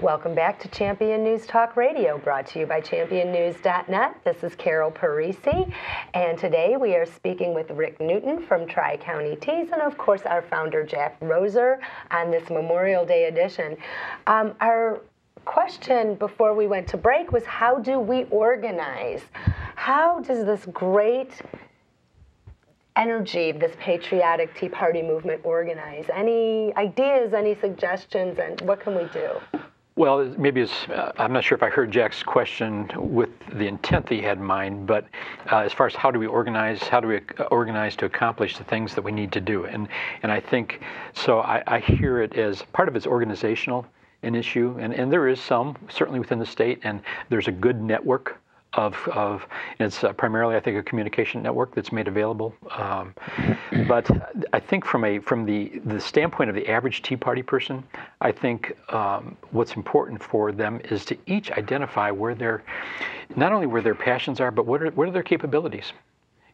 Welcome back to Champion News Talk Radio, brought to you by championnews.net. This is Carol Parisi, and today we are speaking with Rick Newton from Tri-County Teas, and of course our founder Jack Roeser on this Memorial Day edition. Our question before we went to break was, how do we organize? How does this great energy, this patriotic Tea Party movement organize? Any ideas, any suggestions, and what can we do? Well, maybe it's, I'm not sure if I heard Jack's question with the intent that he had in mind, but as far as how do we organize to accomplish the things that we need to do? And I think, so I hear it as part of it's organizational, an issue, and there is some, certainly within the state, and there's a good network and it's primarily, I think, a communication network that's made available. But I think from the standpoint of the average Tea Party person, I think what's important for them is to each identify not only where their passions are, but what are their capabilities.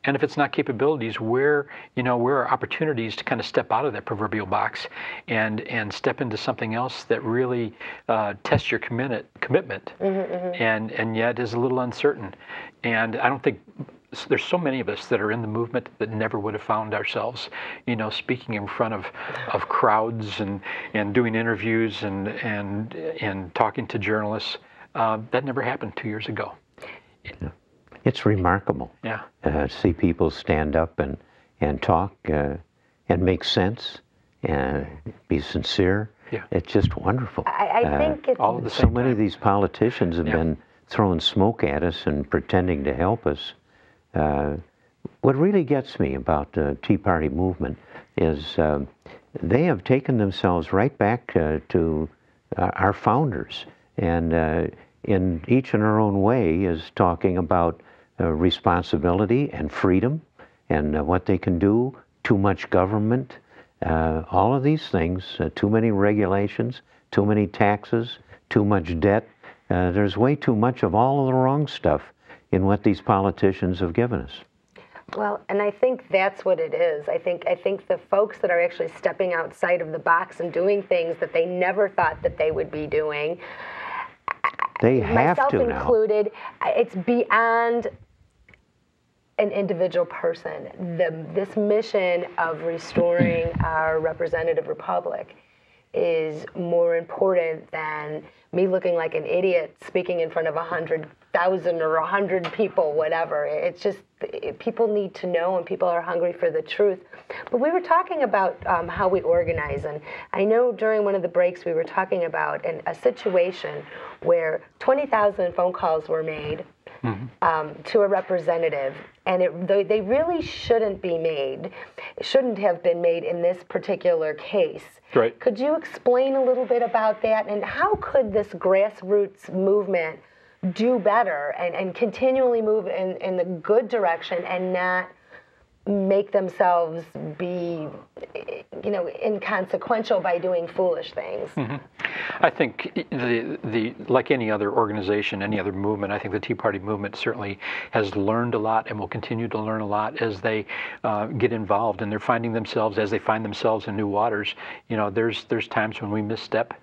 And if it's not capabilities, where are opportunities to kind of step out of that proverbial box and step into something else that really tests your commitment, and yet is a little uncertain. And I don't think there's so many of us that are in the movement that never would have found ourselves, speaking in front of crowds and doing interviews and talking to journalists. That never happened 2 years ago. Yeah. It's remarkable to see people stand up and talk and make sense and be sincere. Yeah. It's just wonderful. I think it's all at the same time. Many of these politicians have been throwing smoke at us and pretending to help us. What really gets me about the Tea Party movement is they have taken themselves right back to our founders, and in each in our own way is talking about responsibility and freedom and what they can do, too much government, all of these things, too many regulations, too many taxes, too much debt. There's way too much of all of the wrong stuff in what these politicians have given us. Well, and I think that's what it is. I think the folks that are actually stepping outside of the box and doing things that they never thought that they would be doing, they have myself to included, it's beyond an individual person. This mission of restoring our representative republic is more important than me looking like an idiot speaking in front of 100,000 or 100 people, whatever. It's just, people need to know, and people are hungry for the truth. But we were talking about how we organize, and I know during one of the breaks we were talking about a situation where 20,000 phone calls were made to a representative, and they really shouldn't have been made in this particular case. Right. Could you explain a little bit about that, and how could this grassroots movement do better and continually move in the good direction and not make themselves be, inconsequential by doing foolish things? I think like any other organization, any other movement, I think the Tea Party movement certainly has learned a lot and will continue to learn a lot as they get involved, and they're finding themselves, as they find themselves in new waters. There's times when we misstep.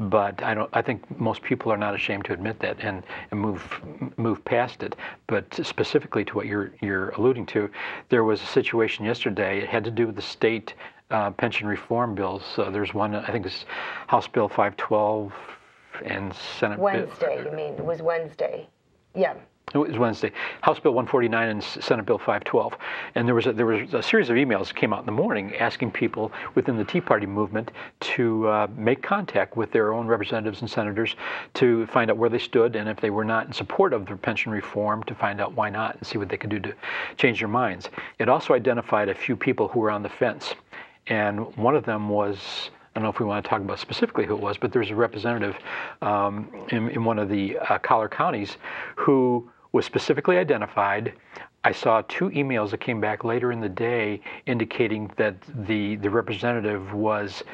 But I think most people are not ashamed to admit that and move past it. But specifically to what you're alluding to, there was a situation yesterday. It had to do with the state pension reform bills. There's one, I think it's House Bill 512 and Senate Wednesday, you mean? It was Wednesday. Yeah. It was Wednesday. House Bill 149 and Senate Bill 512. And there was a series of emails that came out in the morning asking people within the Tea Party movement to make contact with their own representatives and senators to find out where they stood, and if they were not in support of the pension reform, to find out why not and see what they could do to change their minds. It also identified a few people who were on the fence. And one of them was, I don't know if we want to talk about specifically who it was, but there's a representative in one of the collar counties who was specifically identified. I saw 2 emails that came back later in the day indicating that the representative was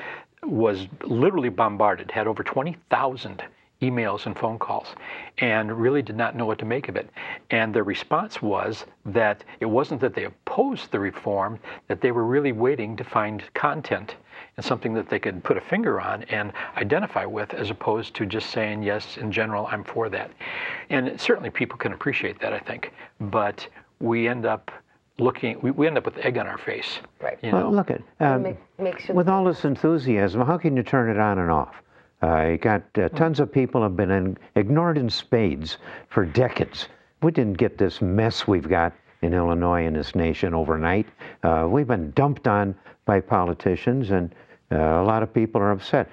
literally bombarded, had over 20,000 emails and phone calls, and really did not know what to make of it. And their response was that it wasn't that they opposed the reform, that they were really waiting to find content and something that they could put a finger on and identify with, as opposed to just saying, yes, in general, I'm for that. And certainly people can appreciate that, I think, but we end up we end up with egg on our face. Right. You know? Well, look at, with all this enthusiasm, how can you turn it on and off? You got tons of people have been ignored in spades for decades. We didn't get this mess we've got in Illinois and this nation overnight. We've been dumped on by politicians, and a lot of people are upset.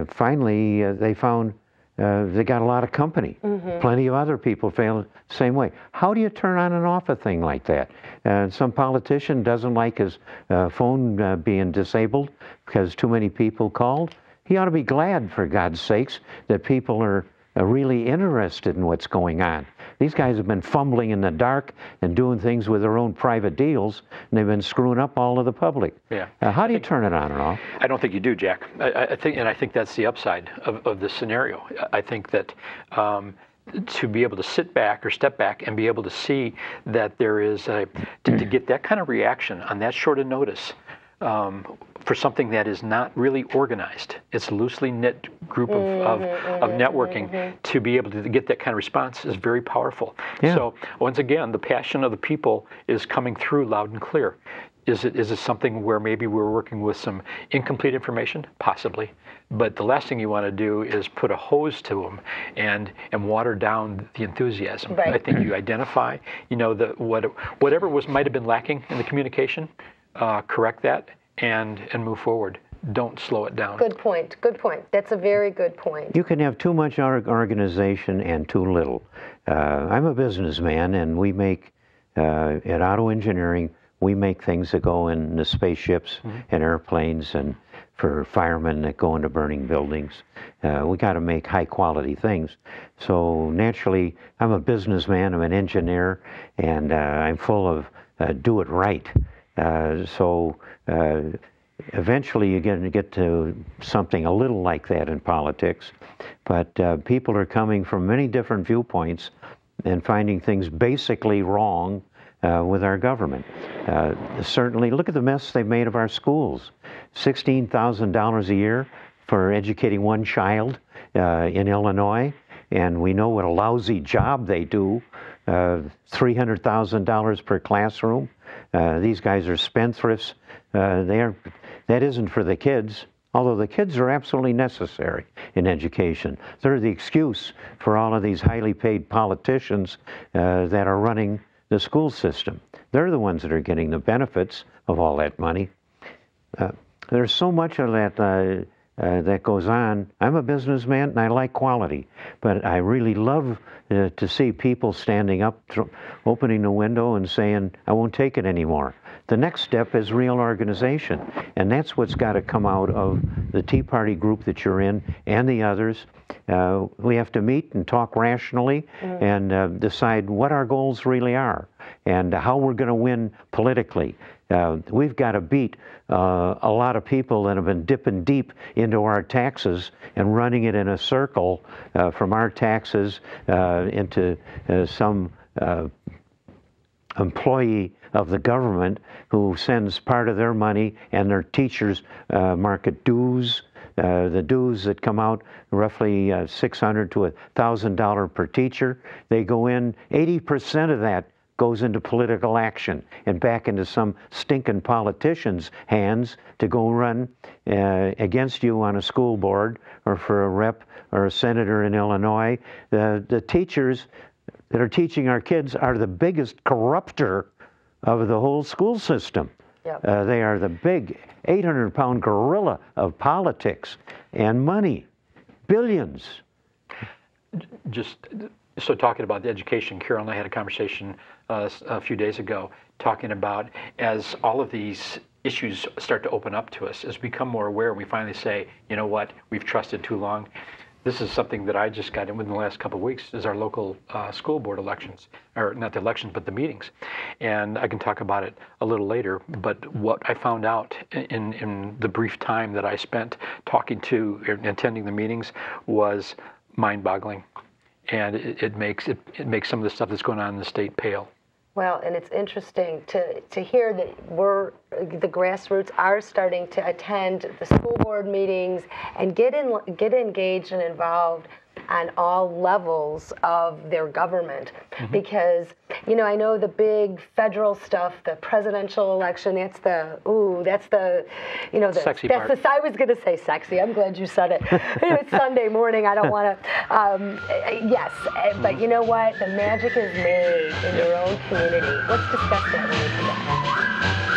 Finally, they found they got a lot of company. Plenty of other people feel the same way. How do you turn on and off a thing like that? Some politician doesn't like his phone being disabled because too many people called. He ought to be glad, for God's sakes, that people are really interested in what's going on. These guys have been fumbling in the dark and doing things with their own private deals, and they've been screwing up all of the public. Yeah. How do you turn it on and off? I don't think you do, Jack. I think that's the upside of this scenario. I think that to be able to sit back or step back and be able to see that there is to get that kind of reaction on that short a notice. For something that is not really organized. It's a loosely knit group of networking. To be able to get that kind of response is very powerful. Yeah. So once again, the passion of the people is coming through loud and clear. Is it something where maybe we're working with some incomplete information? Possibly. But the last thing you want to do is put a hose to them and water down the enthusiasm. Right. I think you identify, whatever might have been lacking in the communication, correct that and move forward. Don't slow it down. Good point. Good point. That's a very good point. You can have too much organization and too little. I'm a businessman, and we make, at Auto Engineering, we make things that go in the spaceships and airplanes, and for firemen that go into burning buildings. We got to make high quality things. So naturally, I'm a businessman, I'm an engineer, and I'm full of do it right. Eventually you're going to get to something a little like that in politics, but people are coming from many different viewpoints and finding things basically wrong with our government. Certainly, look at the mess they've made of our schools. $16,000 a year for educating one child in Illinois, and we know what a lousy job they do. $300,000 per classroom. These guys are spendthrifts. That isn't for the kids, although the kids are absolutely necessary in education. They're the excuse for all of these highly paid politicians that are running the school system. They're the ones that are getting the benefits of all that money. There's so much of that that goes on. I'm a businessman and I like quality, but I really love to see people standing up, opening the window and saying, I won't take it anymore. The next step is real organization, and that's what's got to come out of the Tea Party group that you're in and the others. We have to meet and talk rationally and decide what our goals really are and how we're going to win politically. We've got to beat a lot of people that have been dipping deep into our taxes and running it in a circle from our taxes into some employee of the government who sends part of their money, and their teachers market dues. The dues that come out roughly $600 to $1,000 per teacher, they go in, 80% of that goes into political action and back into some stinking politician's hands to go run against you on a school board or for a rep or a senator in Illinois. The teachers that are teaching our kids are the biggest corrupter of the whole school system. Yep. They are the big 800-pound gorilla of politics and money, billions. Just so talking about the education, Carol and I had a conversation a few days ago talking about as all of these issues start to open up to us, as we become more aware, we finally say, you know what, we've trusted too long. This is something that I just got in within the last couple of weeks, is our local school board elections, or not the elections, but the meetings. And I can talk about it a little later, but what I found out in the brief time that I spent talking to and attending the meetings was mind-boggling, and it makes some of the stuff that's going on in the state pale. Well, and it's interesting to hear that the grassroots are starting to attend the school board meetings and get engaged and involved on all levels of their government. Because, I know the big federal stuff, the presidential election, that's the sexy part. I was going to say sexy. I'm glad you said it. It's Sunday morning. I don't want to. Yes, but you know what? The magic is made in your own community. Let's discuss that when we come back.